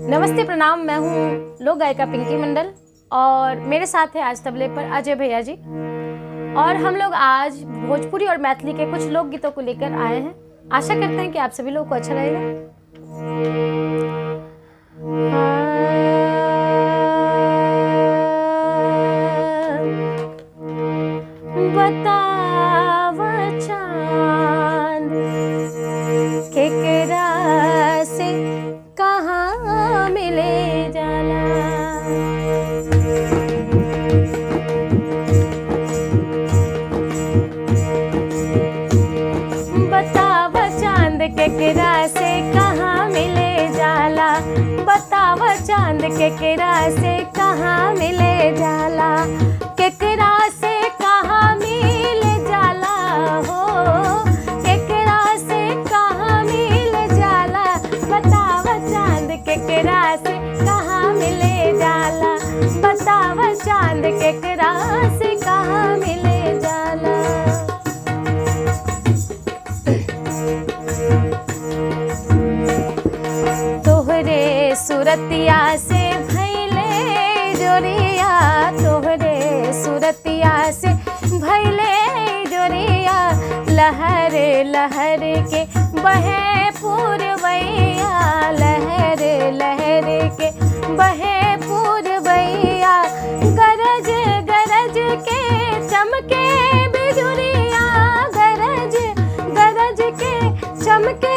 नमस्ते प्रणाम, मैं हूँ लोक गायिका पिंकी मंडल और मेरे साथ है आज तबले पर अजय भैया जी। और हम लोग आज भोजपुरी और मैथिली के कुछ लोकगीतों को लेकर आए हैं। आशा करते हैं कि आप सभी लोगों को अच्छा लगेगा। बताव चांद केकरा से कहाँ मिले जाला, बताव चांद केकरा से कहाँ मिले जाला, बताव चांद केकरा से कहाँ मिले जाला, केकरा से कहाँ मिले जाला हो, केकरा से कहाँ मिले जाला, बताव चांद केकरा से कहाँ मिले जाला, बताव चांद केकरा से कहाँ मिले जाला। तोहरे सूरतिया से भैले जोरिया, तोहरे सूरतिया से भैले जोरिया, लहर लहर के बहे पूरवैया, लहर लहर के बहे पूरवैया, गरज गरज के चमके बिजुरिया, गरज गरज के चमके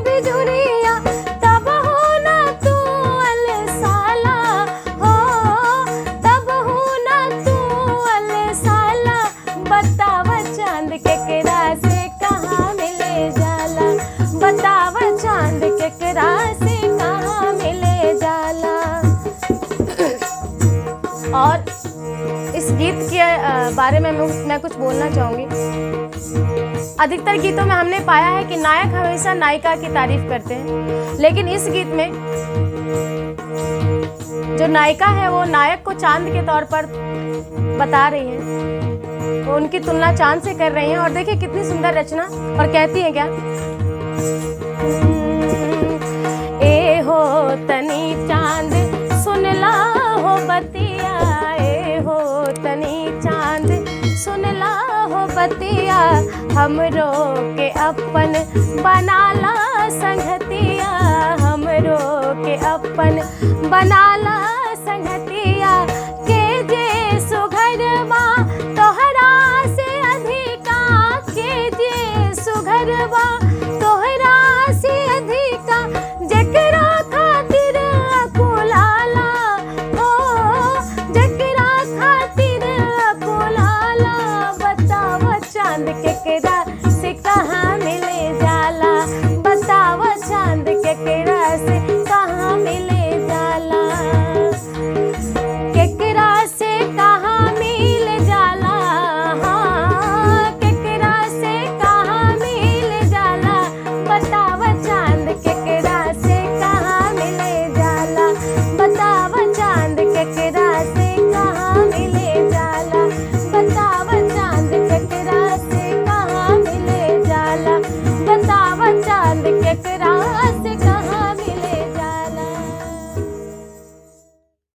बिजुरिया, तब हो ना तू अलसाला हो, तब हो ना तू अलसाला, बताव चांद केकरा से कहाँ मिले जाला, बताव चांद केकरा से कहाँ मिले जाला। और इस गीत के बारे में मैं कुछ बोलना चाहूँगी। अधिकतर गीतों में हमने पाया है कि नायक हमेशा नायिका की तारीफ करते हैं, लेकिन इस गीत में जो नायिका है वो नायक को चांद के तौर पर बता रही है, वो उनकी तुलना चांद से कर रही हैं। और देखिए कितनी सुंदर रचना, और कहती हैं क्या, ए हो तनी चांद सुनला हो बतिया, ए हो तनी चांद सुनला हो बतिया, हमरो के अपन बनाला संगतिया, हमरो के अपन बनाला